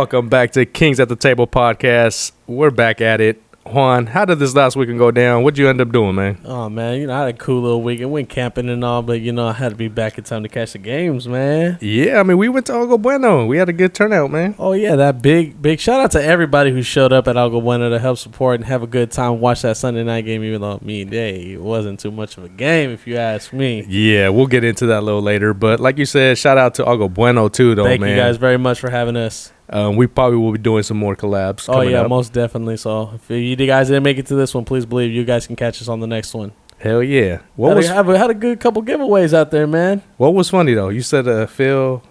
Welcome back to Kings at the Table podcast. We're back at it. Juan, how did this last weekend go down? What'd you end up doing, man? Oh, man, I had a cool little weekend. Went camping and all, but, I had to be back in time to catch the games, man. Yeah, we went to Algo Bueno. We had a good turnout, man. Oh, yeah, that big shout out to everybody who showed up at Algo Bueno to help support and have a good time, watch that Sunday night game, even though, it wasn't too much of a game, if you ask me. Yeah, we'll get into that a little later. But like you said, shout out to Algo Bueno, too, though, Thank man. you guys very much for having us. We probably will be doing some more collabs. Oh, yeah, up. most definitely. So if you guys didn't make it to this one, please believe you guys can catch us on the next one. Hell yeah. Had a good couple giveaways out there, man. What was funny, though? You said Phil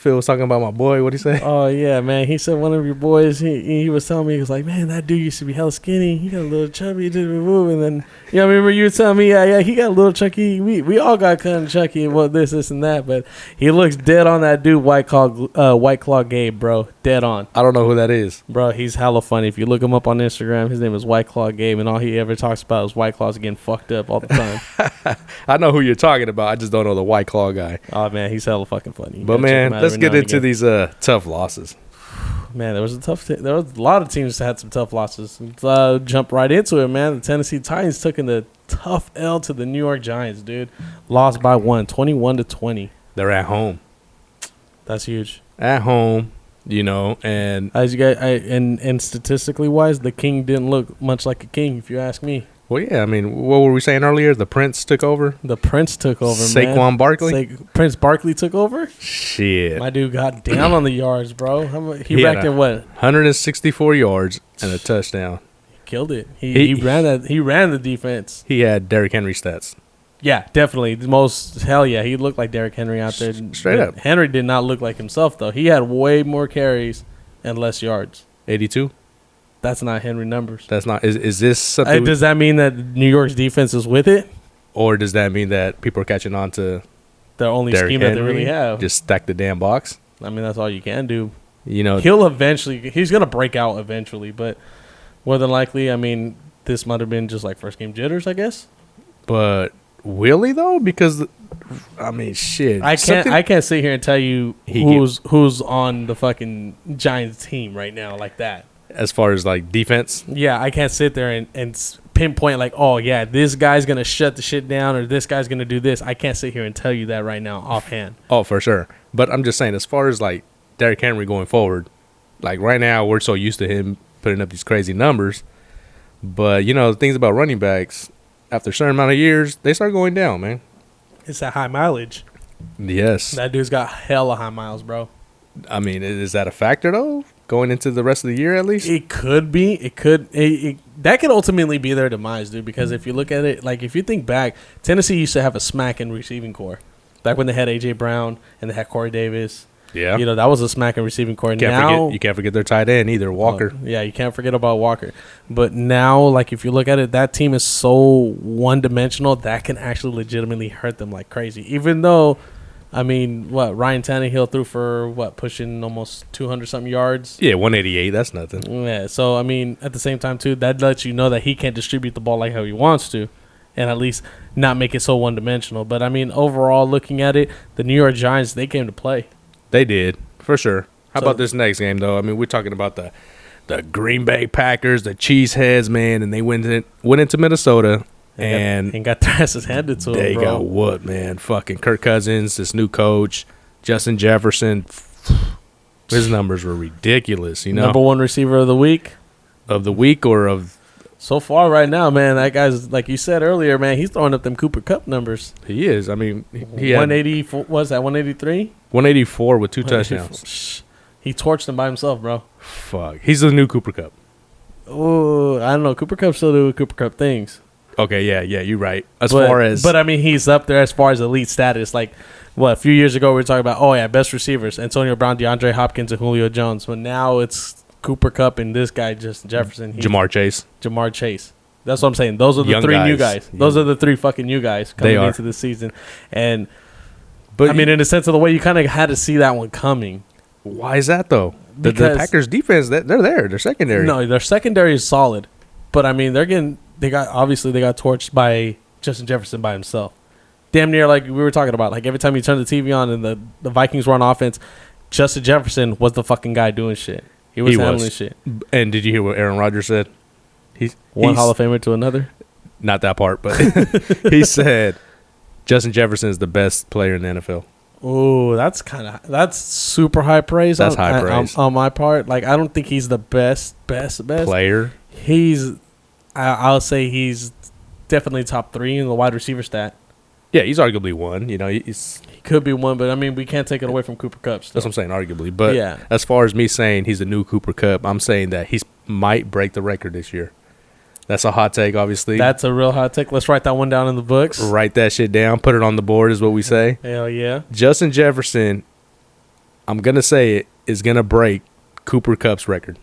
was talking about my boy. What'd he say? Oh, yeah, man. He said one of your boys, he was telling me, he was like, man, that dude used to be hella skinny. He got a little chubby, he did a move. And then, remember you were telling me, yeah, he got a little chunky. We all got kind of chunky and what this and that. But he looks dead on that dude, White Claw Gabe, bro. Dead on. I don't know who that is. Bro, he's hella funny. If you look him up on Instagram, his name is White Claw Gabe. And all he ever talks about is White Claws getting fucked up all the time. I know who you're talking about. I just don't know the White Claw guy. Oh, man, he's hella fucking funny. But, man, let's get into these tough losses. Man, there was a lot of teams that had some tough losses. Let's jump right into it, man. The Tennessee Titans took in the tough L to the New York Giants, dude. Lost by 21-20. They're at home. That's huge. At home, and as you guys, and statistically wise, the king didn't look much like a king, if you ask me. Well, yeah, what were we saying earlier? The Prince took over? The Prince took over, Saquon man. Barkley? Prince Barkley took over? Shit. My dude got down on the yards, bro. He racked in what? 164 yards and a touchdown. He killed it. He ran the defense. He had Derrick Henry stats. Yeah, definitely. Hell yeah, he looked like Derrick Henry out there. Straight up. Henry did not look like himself, though. He had way more carries and less yards. 82? That's not Henry numbers. That's not. Is this something? Does that mean that New York's defense is with it? Or does that mean that people are catching on to the only Derrick scheme Henry, that they really have? Just stack the damn box? That's all you can do. He's going to break out eventually, but more than likely, this might have been just like first game jitters, I guess. But will he, though? Because, shit. I can't sit here and tell you who's on the fucking Giants team right now like that. As far as, like, defense? Yeah, I can't sit there and pinpoint, like, oh, yeah, this guy's going to shut the shit down or this guy's going to do this. I can't sit here and tell you that right now offhand. Oh, for sure. But I'm just saying, as far as, like, Derrick Henry going forward, like, right now we're so used to him putting up these crazy numbers. But, the things about running backs, after a certain amount of years, they start going down, man. It's that high mileage. Yes. That dude's got hella high miles, bro. Is that a factor, though? Going into the rest of the year, at least? It could be. That could ultimately be their demise, dude, because if you look at it, like, if you think back, Tennessee used to have a smack in receiving core. Back when they had A.J. Brown and they had Corey Davis. Yeah. That was a smack in receiving core. You can't forget their tight end either, Walker. Yeah, you can't forget about Walker. But now, like, if you look at it, that team is so one-dimensional that can actually legitimately hurt them like crazy. Even though, Ryan Tannehill threw for, pushing almost 200-something yards? Yeah, 188, that's nothing. Yeah, so, at the same time, too, that lets you know that he can't distribute the ball like how he wants to and at least not make it so one-dimensional. But, overall, looking at it, the New York Giants, they came to play. They did, for sure. How about this next game, though? We're talking about the Green Bay Packers, the Cheeseheads, man, and they went into Minnesota. And got their asses handed to them, They got what, man? Fucking Kirk Cousins, this new coach, Justin Jefferson. His numbers were ridiculous, Number one receiver of the week? Of the week or of... So far right now, man, that guy's, like you said earlier, man, he's throwing up them Cooper Kupp numbers. He is. He had 184, was that 183? 184 with 2 touchdowns. He torched him by himself, bro. Fuck. He's the new Cooper Kupp. Oh, I don't know. Cooper Kupp still doing Cooper Kupp things. Okay, yeah, you're right. But he's up there as far as elite status. Like, a few years ago we were talking about, best receivers, Antonio Brown, DeAndre Hopkins, and Julio Jones. But now it's Cooper Kupp and this guy, Justin Jefferson. Jamar Chase. That's what I'm saying. Those are the three new guys. Those are the three fucking new guys coming into the season. In a sense of the way, you kind of had to see that one coming. Why is that, though? The Packers' defense, they're there. They're secondary. No, their secondary is solid. But, they got torched by Justin Jefferson by himself. Damn near like we were talking about. Like, every time you turn the TV on and the Vikings were on offense, Justin Jefferson was the fucking guy doing shit. He was handling shit. And did you hear what Aaron Rodgers said? He's Hall of Famer to another? Not that part, but he said Justin Jefferson is the best player in the NFL. Oh, that's super high praise. That's high praise on my part. Like, I don't think he's the best player. I'll say he's definitely top 3 in the wide receiver stat. Yeah, he's arguably one. You know, he could be one, but I mean, we can't take it away from Cooper Kupp. That's what I'm saying, arguably. But as far as me saying he's the new Cooper Kupp, I'm saying that he might break the record this year. That's a hot take, obviously. That's a real hot take. Let's write that one down in the books. Write that shit down. Put it on the board is what we say. Hell yeah. Justin Jefferson, I'm going to say it, is going to break Cooper Kupp's record.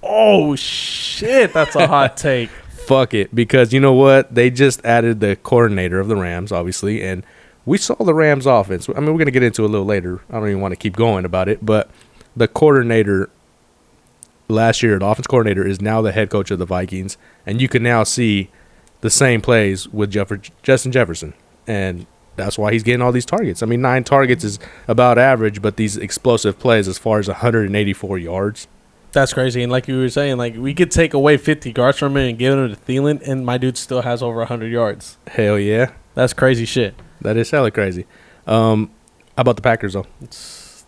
Oh, shit. That's a hot take. Fuck it. Because you know what? They just added the coordinator of the Rams, obviously. And we saw the Rams offense. I mean, we're going to get into it a little later. I don't even want to keep going about it. But the coordinator last year, the offense coordinator, is now the head coach of the Vikings. And you can now see the same plays with Justin Jefferson. And that's why he's getting all these targets. I mean, 9 targets is about average, but these explosive plays as far as 184 yards. That's crazy. And like you were saying, like, we could take away 50 yards from him and give him to Thielen, and my dude still has over 100 yards. Hell yeah. That's crazy shit. That is hella crazy. How about the Packers, though?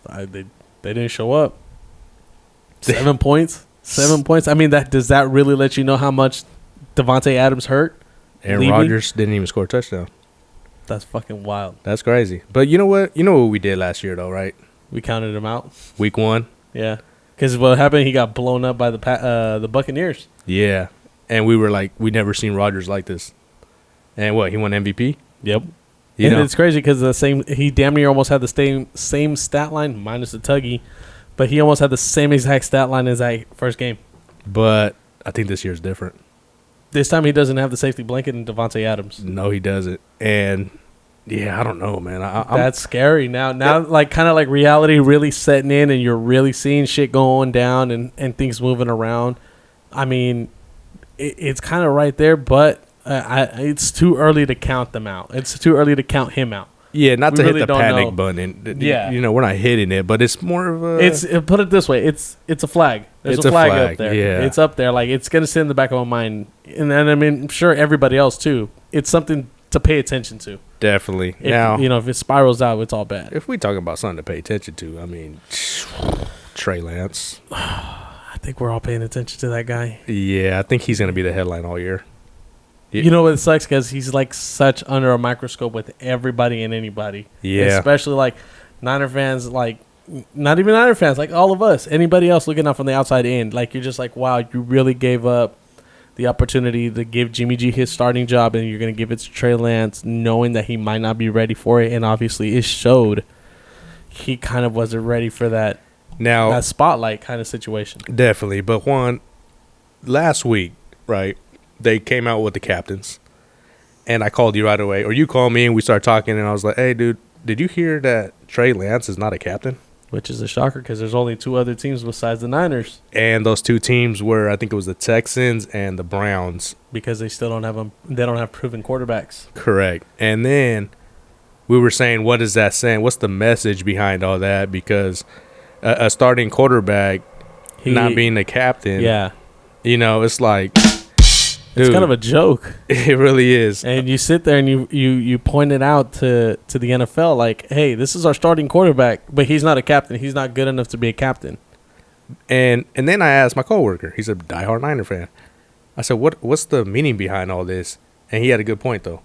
They didn't show up. 7 points. 7 points. I mean, does that really let you know how much Devontae Adams hurt? Aaron Rodgers didn't even score a touchdown. That's fucking wild. That's crazy. But you know what? You know what we did last year, though, right? We counted him out. Week 1. Yeah. Because what happened, he got blown up by the Buccaneers. Yeah. And we were like, we never seen Rodgers like this. And what, he won MVP? Yep. And it's crazy because he damn near almost had the same stat line, minus the tuggy, but he almost had the same exact stat line as that first game. But I think this year's different. This time he doesn't have the safety blanket in Devontae Adams. No, he doesn't. And yeah, I don't know, man. That's scary. Now, like, kind of like reality really setting in, and you're really seeing shit going down and things moving around. I mean, it's kind of right there, but it's too early to count them out. It's too early to count him out. Yeah, not to really hit the panic button. Yeah, you know, we're not hitting it, but it's more of a. Put it this way: it's a flag. There's a flag up there. Yeah, it's up there. Like, it's gonna sit in the back of my mind, and then I mean, I'm sure everybody else too. It's something to pay attention to. Definitely. Now, if it spirals out, it's all bad. If we talk about something to pay attention to, I mean, Trey Lance. I think we're all paying attention to that guy. Yeah, I think he's gonna be the headline all year. You know what sucks? Because he's like such under a microscope with everybody and anybody. Yeah. Especially like Niner fans, like not even Niner fans, like all of us. Anybody else looking out from the outside in. Like, you're just like, wow, you really gave up the opportunity to give Jimmy G his starting job, and you're going to give it to Trey Lance knowing that he might not be ready for it. And obviously it showed he kind of wasn't ready for that spotlight kind of situation. Definitely. But Juan, last week, right, they came out with the captains, and I called you right away, or you called me, and we started talking, and I was like, hey, dude, did you hear that Trey Lance is not a captain? Which is a shocker because there's only 2 other teams besides the Niners. And those 2 teams were, I think it was the Texans and the Browns. Because they still don't have they don't have proven quarterbacks. Correct. And then we were saying, what is that saying? What's the message behind all that? Because a starting quarterback not being the captain, it's like... Dude, it's kind of a joke. It really is. And you sit there and you point it out to the NFL like, hey, this is our starting quarterback, but he's not a captain. He's not good enough to be a captain. And then I asked my coworker. He's a diehard Niner fan. I said, what's the meaning behind all this? And he had a good point, though.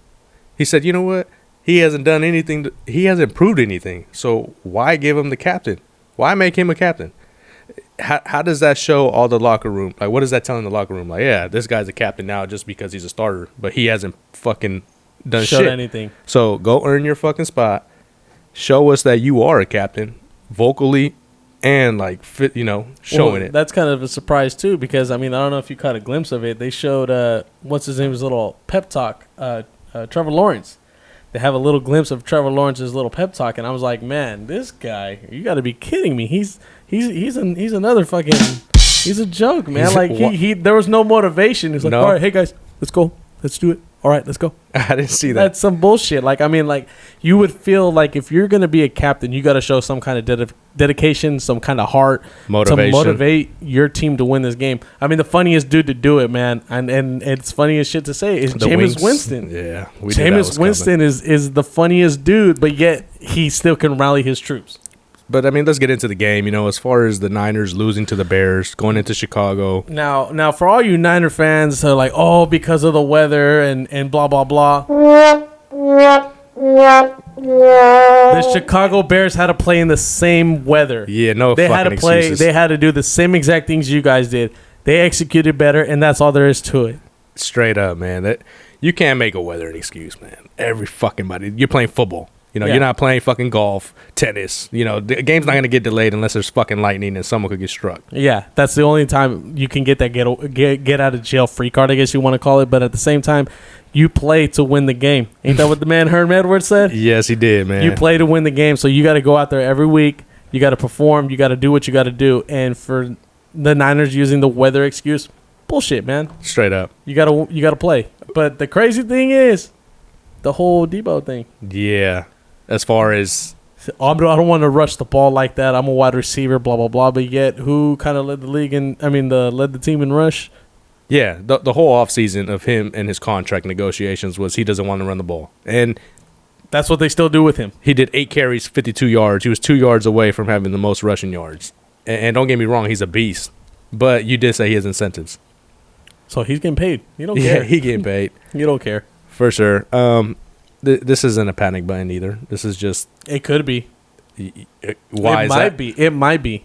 He said, you know what? He hasn't done anything. He hasn't proved anything. So why give him the captain? Why make him a captain? How does that show all the locker room? Like, what is that telling the locker room? Like, yeah, this guy's a captain now just because he's a starter, but he hasn't fucking done shit. Anything. So go earn your fucking spot. Show us that you are a captain, vocally and like showing it. That's kind of a surprise too, because I mean, I don't know if you caught a glimpse of it. They showed what's his name's little pep talk, Trevor Lawrence. They have a little glimpse of Trevor Lawrence's little pep talk, and I was like, man, this guy, you got to be kidding me. He's another fucking, he's a joke, man. Like he there was no motivation. He's like, all right, hey guys, let's go, let's do it. all right, let's go. I didn't see that. That's some bullshit. Like, I mean, like, you would feel like if you're going to be a captain, you got to show some kind of dedication, some kind of heart Motivation. to motivate your team to win this game. I mean, the funniest dude to do it, man, and it's funny as shit to say, is Jameis Winston. Yeah. Jameis Winston is the funniest dude, but yet he still can rally his troops. But, I mean, let's get into the game. You know, as far as the Niners losing to the Bears, going into Chicago. Now, for all you Niner fans who are like, oh, because of the weather and blah, blah, blah. The Chicago Bears had to play in the same weather. Yeah, no they fucking had to play. excuses. They had to do the same exact things you guys did. They executed better, and that's all there is to it. Straight up, man. You can't make a weather an excuse, man. Every fucking body. You're playing football. You know, You're not playing fucking golf, tennis. You know, the game's not going to get delayed unless there's fucking lightning and someone could get struck. Yeah, that's the only time you can get that get out of jail free card, I guess you want to call it. But at the same time, you play to win the game. Ain't that what the man Herm Edwards said? Yes, he did, man. You play to win the game, so you got to go out there every week. You got to perform. You got to do what you got to do. And for the Niners using the weather excuse, bullshit, man. Straight up. You gotta play. But the crazy thing is the whole Debo thing. Yeah. As far as I don't want to rush the ball like that. I'm a wide receiver, blah blah blah. But yet, who kind of led the league led the team in rush? Yeah, the whole offseason of him and his contract negotiations was he doesn't want to run the ball. And that's what they still do with him. He did 8 carries, 52 yards. He was 2 yards away from having the most rushing yards. And don't get me wrong, he's a beast. But you did say he has incentives. So he's getting paid. You don't care. Yeah, he getting paid. You don't care. For sure. This isn't a panic button either. This is just... It could be. Why is that? It might be.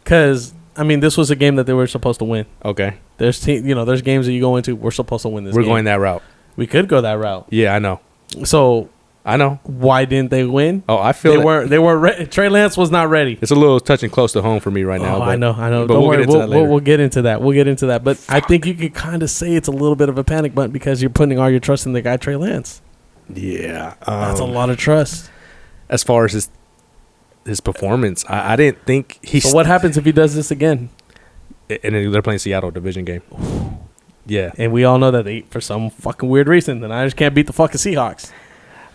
Because, I mean, this was a game that they were supposed to win. Okay. There's games that you go into, we're supposed to win this game. We're going that route. We could go that route. Yeah, I know. So... I know. Why didn't they win? Oh, I feel they weren't ready. Trey Lance was not ready. It's a little touching close to home for me right now. But, I know. But Don't worry. We'll get into that. We'll get into that. But I think you could kind of say it's a little bit of a panic button because you're putting all your trust in the guy Trey Lance. Yeah. That's a lot of trust. As far as his performance, I didn't think he's... So what happens if he does this again? And then they're playing Seattle division game. Yeah. And we all know that for some fucking weird reason, the Niners can't beat the fucking Seahawks.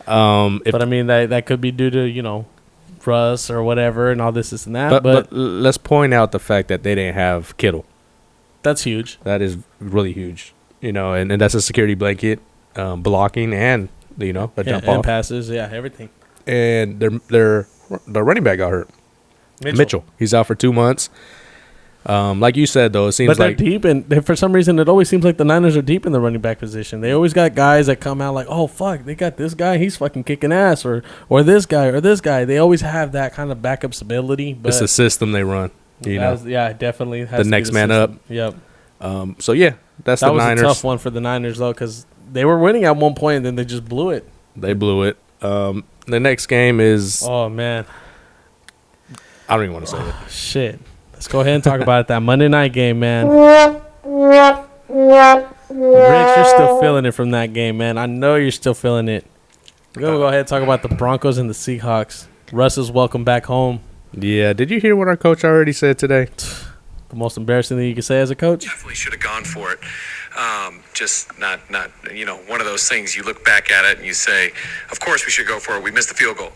But I mean that could be due to Russ or whatever and all this and that. But let's point out the fact that they didn't have Kittle. That's huge. That is really huge. And that's a security blanket, blocking and a jump off and passes, everything. And their running back got hurt. Mitchell. He's out for 2 months. Like you said, though, it seems but they're deep, and for some reason, it always seems like the Niners are deep in the running back position. They always got guys that come out like, oh, fuck, they got this guy, he's fucking kicking ass, or this guy, or this guy. They always have that kind of backup stability. But it's the system they run. Definitely. The next man up. Yep. So, yeah, that's the Niners. That was a tough one for the Niners, though, because they were winning at one point, and then they just blew it. They blew it. The next game is... Oh, man. I don't even want to say it. Shit. Let's go ahead and talk about it. That Monday night game, man. Rich, you're still feeling it from that game, man. I know you're still feeling it. We're going to go ahead and talk about the Broncos and the Seahawks. Russ is welcome back home. Yeah. Did you hear what our coach already said today? The most embarrassing thing you can say as a coach? Definitely should have gone for it. Just not one of those things you look back at it and you say, of course we should go for it. We missed the field goal.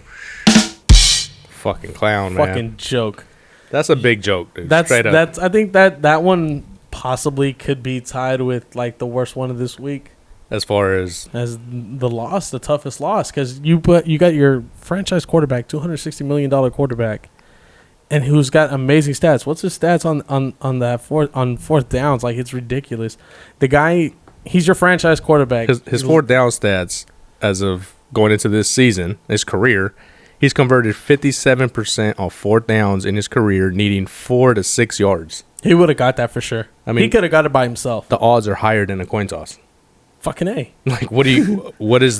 Fucking clown, man. Fucking joke. That's a big joke, dude. Straight up. I think that one possibly could be tied with like the worst one of this week. As far as the loss, the toughest loss, because you got your franchise quarterback, $260 million quarterback, and who's got amazing stats. What's his stats on fourth downs? Like, it's ridiculous. The guy, he's your franchise quarterback. His fourth down stats as of going into this season, his career. He's converted 57% on fourth downs in his career, needing 4 to 6 yards. He would have got that for sure. I mean, he could have got it by himself. The odds are higher than a coin toss. Fucking A. Like, what is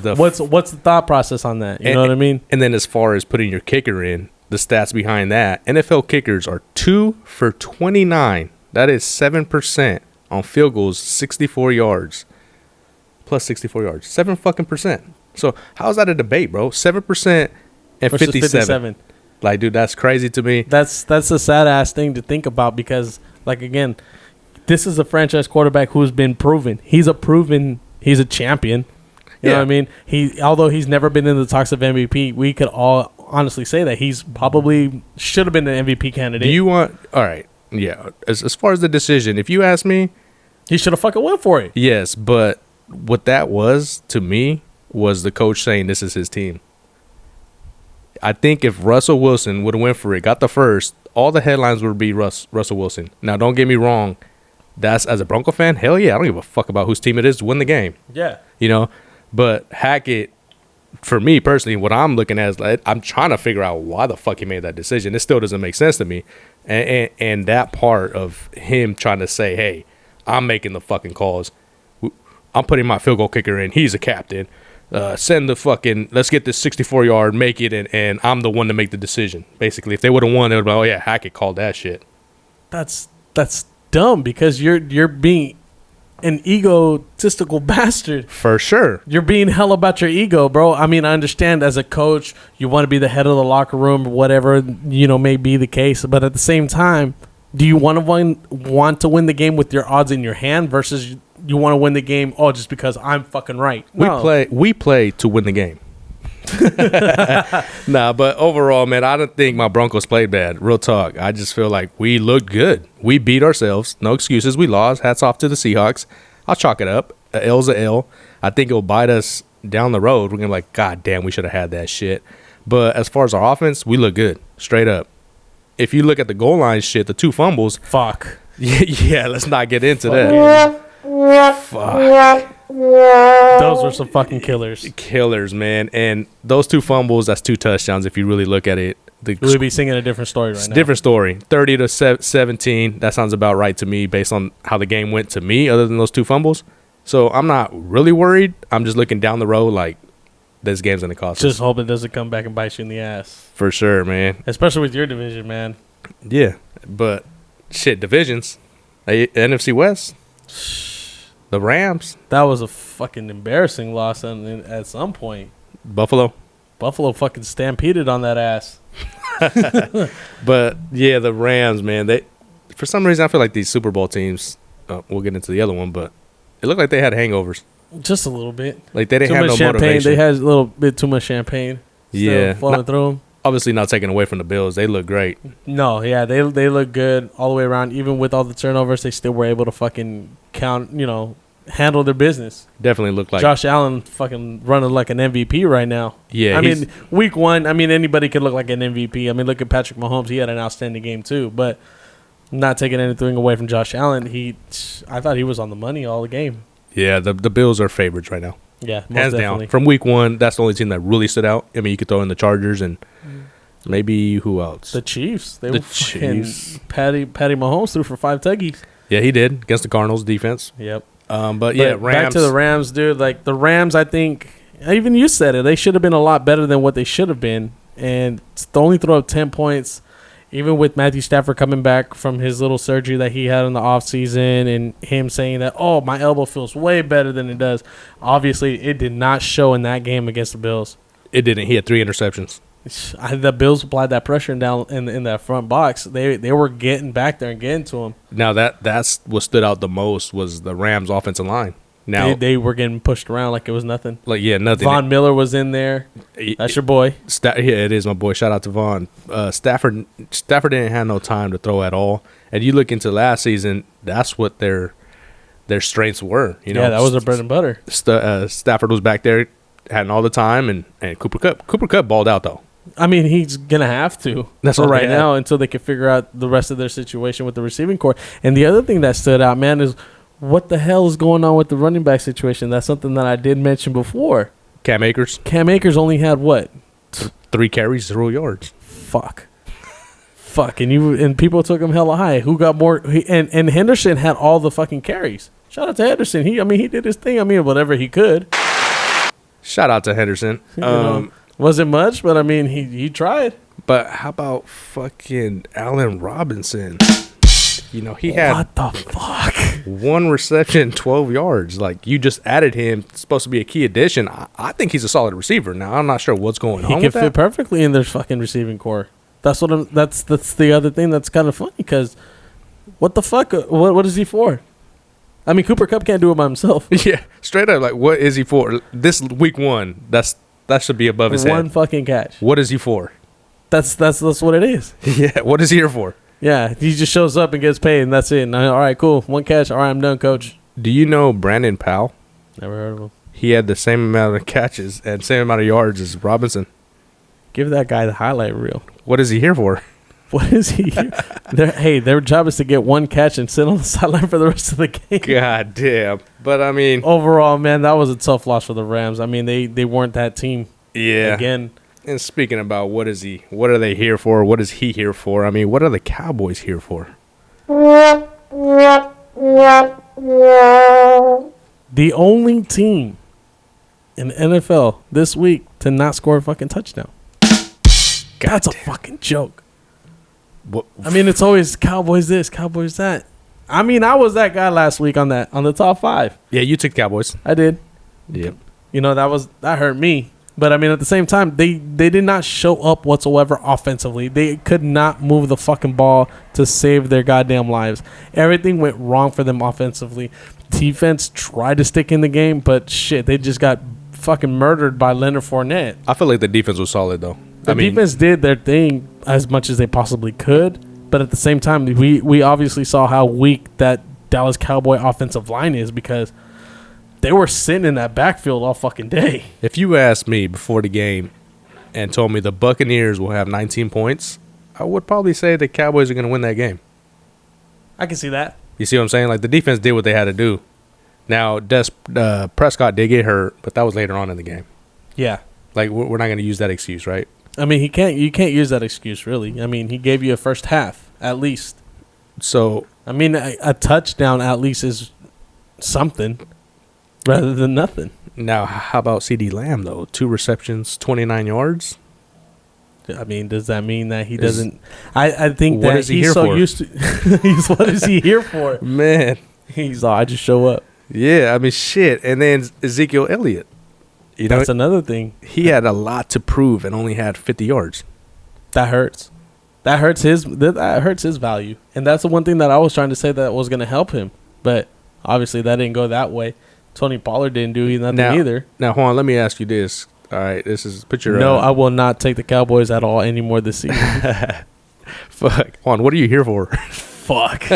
the... What's the thought process on that? You know what I mean? And then as far as putting your kicker in, the stats behind that, NFL kickers are 2 for 29. That is 7% on field goals, 64 yards. Plus 64 yards. 7 fucking percent. So, how's that a debate, bro? 7%... and 57. Like, dude, that's crazy to me. That's a sad-ass thing to think about because, like, again, this is a franchise quarterback who's been proven. He's a proven He's a champion. You know what I mean? Although he's never been in the talks of MVP, we could all honestly say that he's probably should have been an MVP candidate. Do you want? All right, yeah. As far as the decision, if you ask me, he should have fucking went for it. Yes, but what that was to me was the coach saying this is his team. I think if Russell Wilson would have went for it, got the first, all the headlines would be Russell Wilson. Now, don't get me wrong. That's as a Bronco fan, hell yeah, I don't give a fuck about whose team it is to win the game. Yeah. You know, but Hackett, for me personally, what I'm looking at is like, I'm trying to figure out why the fuck he made that decision. It still doesn't make sense to me. And that part of him trying to say, hey, I'm making the fucking calls. I'm putting my field goal kicker in. He's a captain. Send the fucking, let's get this 64-yard, make it, and I'm the one to make the decision. Basically, if they would have won, they would have been, oh, yeah, Hackett called that shit. That's dumb because you're being an egotistical bastard. For sure. You're being hell about your ego, bro. I mean, I understand as a coach, you want to be the head of the locker room or whatever, may be the case. But at the same time, do you want to win the game with your odds in your hand versus you want to win the game, just because I'm fucking right? No. We play to win the game. Nah, but overall, man, I don't think my Broncos played bad. Real talk. I just feel like we looked good. We beat ourselves. No excuses. We lost. Hats off to the Seahawks. I'll chalk it up. A L's a L. I think it'll bite us down the road. We're going to be like, God damn, we should have had that shit. But as far as our offense, we look good. Straight up. If you look at the goal line shit, the 2 fumbles. Fuck. Yeah, let's not get into that. Fuck. Those were some fucking killers. Killers, man. And those 2 fumbles, that's 2 touchdowns if you really look at it. We'll be singing a different story right now. Different story. 30-17. That sounds about right to me based on how the game went to me other than those 2 fumbles. So I'm not really worried. I'm just looking down the road like this game's going to cost us. Just hope it doesn't come back and bite you in the ass. For sure, man. Especially with your division, man. Yeah. But, shit, divisions. NFC West. The Rams. That was a fucking embarrassing loss at some point. Buffalo fucking stampeded on that ass. But, yeah, the Rams, man. They, for some reason, I feel like these Super Bowl teams, we'll get into the other one, but it looked like they had hangovers. Just a little bit. Like, they didn't have no motivation. They had a little bit too much champagne. Yeah. Flowing through them. Obviously not taking away from the Bills. They look great. No, yeah, they look good all the way around. Even with all the turnovers, they still were able to fucking handle their business. Definitely look like Josh Allen fucking running like an MVP right now. Yeah. I mean, week 1, anybody could look like an MVP. I mean, look at Patrick Mahomes. He had an outstanding game too, but not taking anything away from Josh Allen. I thought he was on the money all the game. Yeah, the Bills are favorites right now. Yeah, most hands definitely. down. From week 1, that's the only team that really stood out. I mean, you could throw in the Chargers and maybe who else? The Chiefs. The Chiefs. Patty Mahomes threw for 5 tuggies. Yeah, he did against the Cardinals defense. Yep. But yeah, Rams. Back to the Rams, dude. Like the Rams, I think even you said it. They should have been a lot better than what they should have been, and to only throw up 10 points. Even with Matthew Stafford coming back from his little surgery that he had in the offseason and him saying that, my elbow feels way better than it does. Obviously, it did not show in that game against the Bills. It didn't. He had 3 interceptions. The Bills applied that pressure down in that front box. They were getting back there and getting to him. Now, that's what stood out the most was the Rams' offensive line. Now they were getting pushed around like it was nothing. Like, yeah, nothing. Von Miller was in there. That's your boy. Yeah, it is my boy. Shout out to Von. Stafford didn't have no time to throw at all. And you look into last season, that's what their strengths were. Yeah, that was their bread and butter. Stafford was back there, had all the time, and Cooper Kupp balled out though. I mean, he's gonna have to. That's for right now until they can figure out the rest of their situation with the receiving core. And the other thing that stood out, man, is what the hell is going on with the running back situation? That's something that I did mention before. Cam Akers. Cam Akers only had what? 3 carries, 0 yards. Fuck. And people took him hella high. Who got more? And Henderson had all the fucking carries. Shout out to Henderson. He did his thing. Whatever he could. Shout out to Henderson. Wasn't much, but he tried. But how about fucking Allen Robinson? He had what the fuck? 1 reception, 12 yards. Like, you just added him. It's supposed to be a key addition. I think he's a solid receiver. Now I'm not sure what's going on. He could fit perfectly in their fucking receiving core. That's the other thing that's kind of funny because what the fuck? What is he for? I mean, Cooper Kupp can't do it by himself. Yeah, straight up. Like, what is he for? This week 1, that should be above his One head. fucking catch. What is he for? That's what it is. Yeah, what is he here for? Yeah, he just shows up and gets paid, and that's it. And all right, cool. One catch. All right, I'm done, coach. Do you know Brandon Powell? Never heard of him. He had the same amount of catches and same amount of yards as Robinson. Give that guy the highlight reel. What is he here for? What is he? Their job is to get one catch and sit on the sideline for the rest of the game. God damn. But, I mean. Overall, man, that was a tough loss for the Rams. I mean, they weren't that team. Yeah. Again. And speaking about what are they here for? What is he here for? I mean, what are the Cowboys here for? The only team in the NFL this week to not score a fucking touchdown. That's a fucking joke. What? I mean, it's always Cowboys this, Cowboys that. I mean, I was that guy last week on the top 5. Yeah, you took the Cowboys. I did. Yep. You know, that hurt me. But I mean, at the same time, they did not show up whatsoever offensively. They could not move the fucking ball to save their goddamn lives. Everything went wrong for them offensively. Defense tried to stick in the game, but shit, they just got fucking murdered by Leonard Fournette. I feel like the defense was solid, though. The defense did their thing as much as they possibly could, but at the same time, we obviously saw how weak that Dallas Cowboy offensive line is because they were sitting in that backfield all fucking day. If you asked me before the game and told me the Buccaneers will have 19 points, I would probably say the Cowboys are going to win that game. I can see that. You see what I'm saying? Like, the defense did what they had to do. Now, Prescott did get hurt, but that was later on in the game. Yeah. Like, we're not going to use that excuse, right? I mean, you can't use that excuse, really. I mean, he gave you a first half, at least. So, I mean, a touchdown at least is something rather than nothing. now, how about CD Lamb, though? 2 receptions, 29 yards? I mean, does that mean that he doesn't? I think what that is he he's here so for? used to. What is he here for? Man. He's I just show up. Yeah, I mean, shit. And then Ezekiel Elliott. You know, That's another thing. he had a lot to prove and only had 50 yards. That hurts. That hurts his value. And that's the one thing that I was trying to say that was going to help him. But obviously that didn't go that way. Tony Pollard didn't do nothing either. Now, hold on, let me ask you this. All right, this is put your No, I will not take the Cowboys at all anymore this season. fuck. Hold on, what are you here for? Fuck.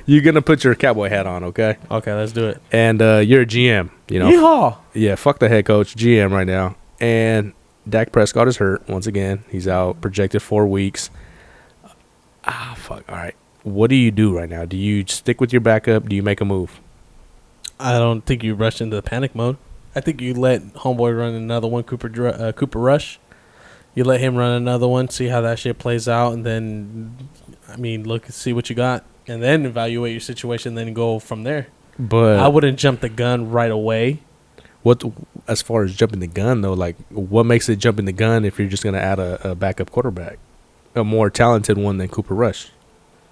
You're gonna put your cowboy hat on, okay? Okay, let's do it. And you're a GM, you know. Yeehaw. Yeah, fuck the head coach, GM right now. And Dak Prescott is hurt once again. He's out, projected 4 weeks. Fuck. All right. What do you do right now? Do you stick with your backup? Do you make a move? I don't think you rush into the panic mode. I think you let homeboy run another one, Cooper Rush. You let him run another one, see how that shit plays out, and then, I mean, look and see what you got, and then evaluate your situation, then go from there. But I wouldn't jump the gun right away. what, as far as jumping the gun though, like what makes it jumping the gun if you're just gonna add a backup quarterback, a more talented one than Cooper Rush?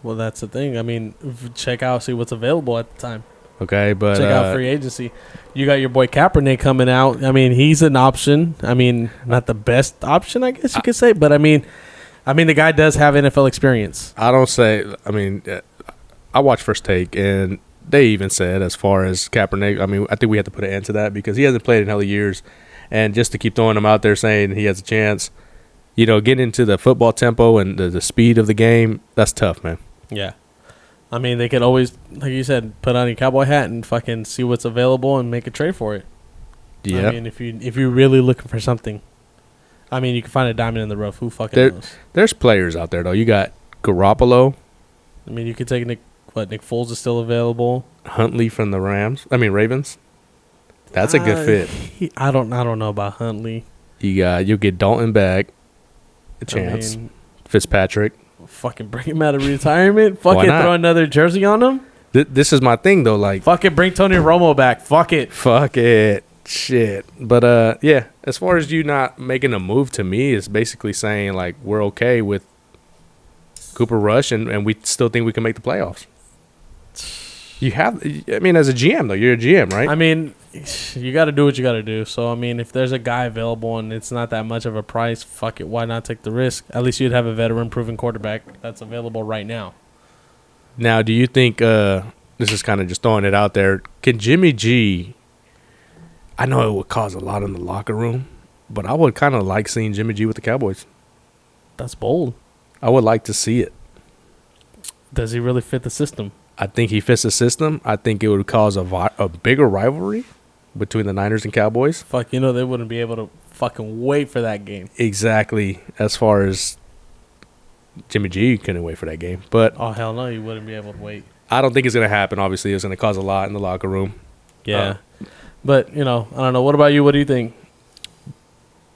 Well, that's the thing. I mean, check out, see what's available at the time. Okay, but Check out free agency. You got your boy Kaepernick coming out. I mean, he's an option. I mean, not the best option, I guess you could say, but I mean, the guy does have NFL experience. I don't say. I mean, I watched First Take, and they even said as far as Kaepernick. I mean, I think we have to put an end to that because he hasn't played in hell of years, and just to keep throwing him out there saying he has a chance, you know, getting into the football tempo and the speed of the game, that's tough, man. Yeah. I mean, they could always, like you said, put on your cowboy hat and fucking see what's available and make a trade for it. Yeah. I mean, if you're really looking for something, I mean, you can find a diamond in the rough. Who fucking knows? There's players out there though. You got Garoppolo, I mean, you could take Nick Foles is still available. Huntley from the Ravens. That's a good fit. I don't know about Huntley. You'll get Dalton back. A chance. I mean, Fitzpatrick. fucking bring him out of retirement. Fucking not? throw another jersey on him. This is my thing though. Like, Fucking bring Tony Romo back. Fuck it. shit. But yeah. As far as you not making a move, to me, is basically saying like we're okay with Cooper Rush and we still think we can make the playoffs. You have, I mean, as a GM though, you're a GM, right? I mean, you got to do what you got to do. So I mean, if there's a guy available and it's not that much of a price, fuck it. Why not take the risk? At least you'd have a veteran-proven quarterback that's available right now. Now, do you think this is kind of just throwing it out there. Can Jimmy G? I know it would cause a lot in the locker room, but I would kind of like seeing Jimmy G with the Cowboys. That's bold. I would like to see it. Does he really fit the system? I think he fits the system. I think it would cause a bigger rivalry between the Niners and Cowboys. Fuck, they wouldn't be able to fucking wait for that game. Exactly. As far as Jimmy G couldn't wait for that game. But oh, hell no, you wouldn't be able to wait. I don't think it's going to happen. Obviously, it's going to cause a lot in the locker room. Yeah. But, I don't know. What about you? What do you think?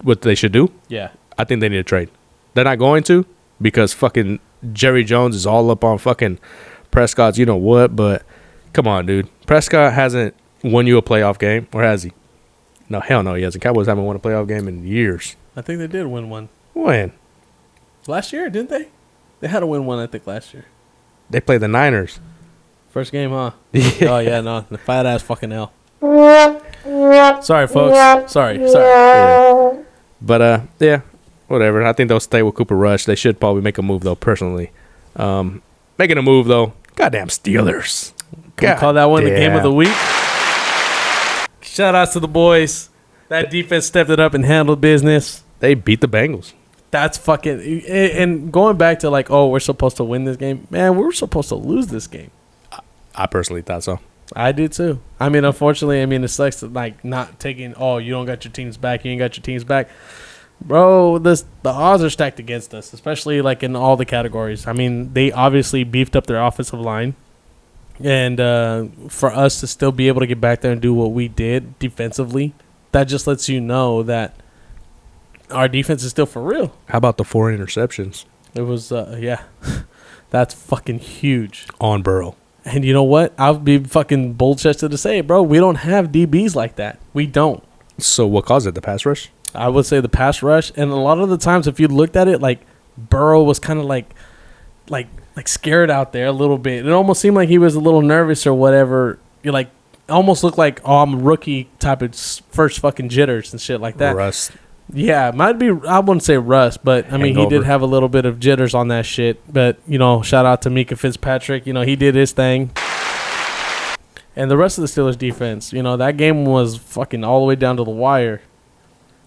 What they should do? Yeah. I think they need a trade. They're not going to because fucking Jerry Jones is all up on fucking Prescott's you know what. But come on, dude. Prescott hasn't won you a playoff game, or has he? No, hell no, he hasn't. Cowboys haven't won a playoff game in years. I think they did win one. When? Last year, didn't they? They had to win one, I think, last year. They played the Niners. First game, huh? Yeah. Oh, yeah, no. The fat ass fucking hell. Sorry, folks. Sorry. Yeah. But, yeah, whatever. I think they'll stay with Cooper Rush. They should probably make a move, though, personally. Making a move, though. Goddamn Steelers. Can we call that one the game of the week? Shout outs to the boys. That defense stepped it up and handled business. They beat the Bengals. That's fucking... And going back to like, oh, we're supposed to win this game. Man, we're supposed to lose this game. I personally thought so. I do too. I mean, unfortunately, it sucks that like not taking, oh, you don't got your teams back. You ain't got your teams back. Bro, the odds are stacked against us, especially like in all the categories. I mean, they obviously beefed up their offensive line. And for us to still be able to get back there and do what we did defensively, that just lets you know that our defense is still for real. How about the 4 interceptions? It was, yeah. That's fucking huge. On Burrow. And you know what? I'll be fucking bull-chested to say it, bro. We don't have DBs like that. We don't. So what caused it? The pass rush? I would say the pass rush. And a lot of the times, if you looked at it, like, Burrow was kind of like scared out there a little bit. It almost seemed like he was a little nervous or whatever. You like almost looked like, oh, I'm a rookie type of first fucking jitters and shit like that. Rust. Yeah, it might be. I wouldn't say rust, but I mean, he did have a little bit of jitters on that shit. But shout out to Mika Fitzpatrick. He did his thing. And the rest of the Steelers defense, that game was fucking all the way down to the wire.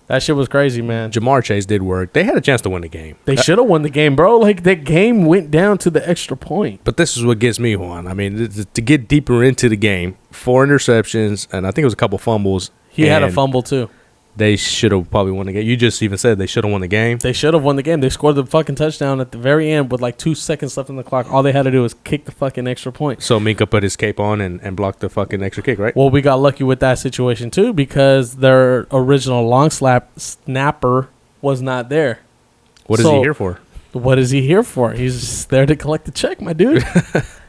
That shit was crazy, man. Jamar Chase did work. They had a chance to win the game. They should have won the game, bro. Like, that game went down to the extra point. But this is what gets me, Juan. I mean, to get deeper into the game, 4 interceptions, and I think it was a couple fumbles. He had a fumble, too. They should have probably won the game. You just even said they should have won the game. They should have won the game. They scored the fucking touchdown at the very end with like 2 seconds left on the clock. All they had to do was kick the fucking extra point. So Minka put his cape on and blocked the fucking extra kick, right? Well, we got lucky with that situation too because their original long snapper was not there. What is he here for? What is he here for? He's just there to collect the check, my dude.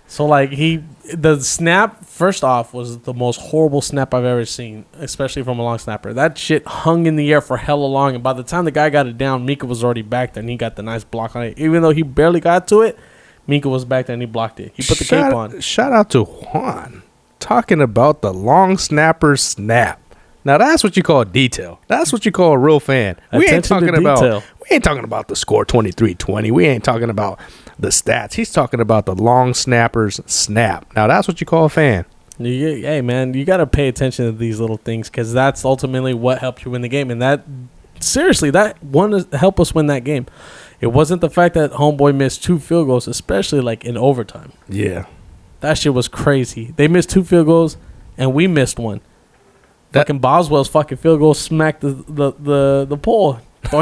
So like the snap first off was the most horrible snap I've ever seen, especially from a long snapper. That shit hung in the air for hella long, and by the time the guy got it down, Mika was already back there, and he got the nice block on it. Even though he barely got to it, Mika was back there and he blocked it. He put the cape on. Shout out to Juan talking about the long snapper snap. Now that's what you call detail. That's what you call a real fan. We ain't talking about the score 23-20. We ain't talking about the stats. He's talking about the long snapper's snap. Now that's what you call a fan. Hey man, you got to pay attention to these little things because that's ultimately what helped you win the game. And that seriously, that one helped us win that game. It wasn't the fact that homeboy missed 2 field goals, especially like in overtime. Yeah, that shit was crazy. They missed 2 field goals and we missed one. Fucking Boswell's fucking field goal smacked the pole. God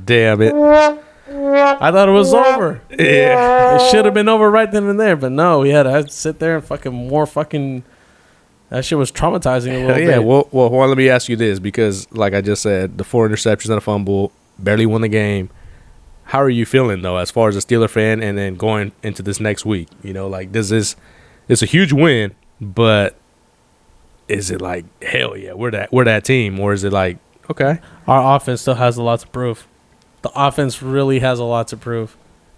damn it. I thought it was over. Yeah. It should have been over right then and there, but no, we had to sit there and that shit was traumatizing a little bit. Yeah, well, Juan, let me ask you this, because like I just said, the 4 interceptions and a fumble, barely won the game. How are you feeling, though, as far as a Steeler fan and then going into this next week? It's a huge win, but is it like, hell yeah, we're that team? Or is it like, okay. Our offense still has a lot to prove. The offense really has a lot to prove.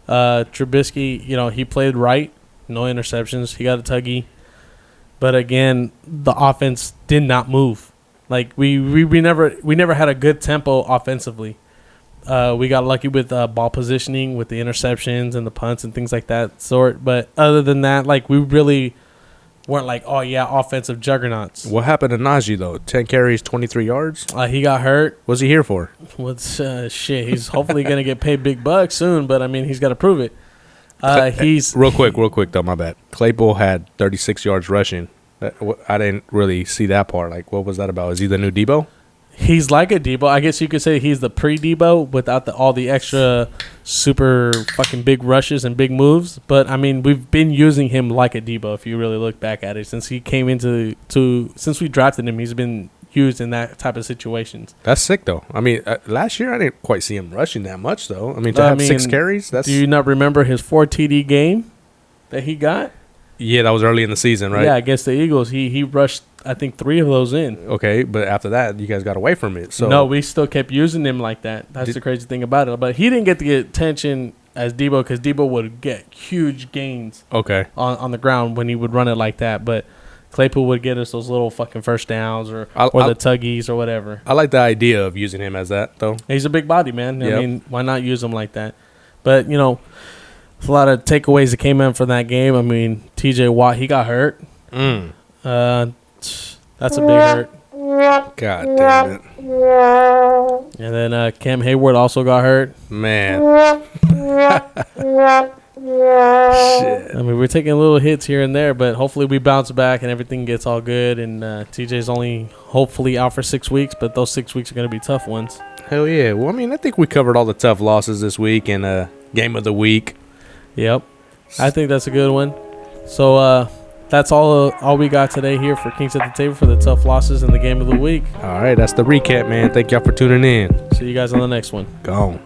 Trubisky, he played right. No interceptions. He got a tuggy. But again, the offense did not move. Like we never had a good tempo offensively. We got lucky with ball positioning, with the interceptions and the punts and things like that sort. But other than that, like, we really weren't like, oh yeah, offensive juggernauts. What happened to Najee though? 10 carries, 23 yards. He got hurt. What's he here for? What's shit? He's hopefully gonna get paid big bucks soon, but I mean, he's got to prove it. He's real quick though. My bad. Claypool had 36 yards rushing. I didn't really see that part. Like, what was that about? Is he the new Debo? He's like a Debo. I guess you could say he's the pre-Debo without all the extra super fucking big rushes and big moves. But, I mean, we've been using him like a Debo if you really look back at it. Since he came since we drafted him, he's been used in that type of situations. That's sick, though. I mean, last year I didn't quite see him rushing that much, though. I mean, to have 6 carries, that's... Do you not remember his 4 TD game that he got? Yeah, that was early in the season, right? Yeah, against the Eagles. He rushed, I think, 3 of those in. Okay, but after that, you guys got away from it. So no, we still kept using him like that. That's the crazy thing about it. But he didn't get the attention as Debo because Debo would get huge gains on the ground when he would run it like that. But Claypool would get us those little fucking first downs or the tuggies or whatever. I like the idea of using him as that, though. He's a big body, man. Yep. I mean, why not use him like that? But, you know, there's a lot of takeaways that came in from that game. I mean, TJ Watt, he got hurt. That's a big hurt. God damn it. And then Cam Hayward also got hurt. Man. Shit. I mean, we're taking little hits here and there, but hopefully we bounce back and everything gets all good. And TJ's only hopefully out for 6 weeks, but those 6 weeks are going to be tough ones. Hell yeah. Well, I mean, I think we covered all the tough losses this week and game of the week. Yep. I think that's a good one. So that's all we got today here for Kings at the Table for the tough losses and the game of the week. All right. That's the recap, man. Thank y'all for tuning in. See you guys on the next one. Gone.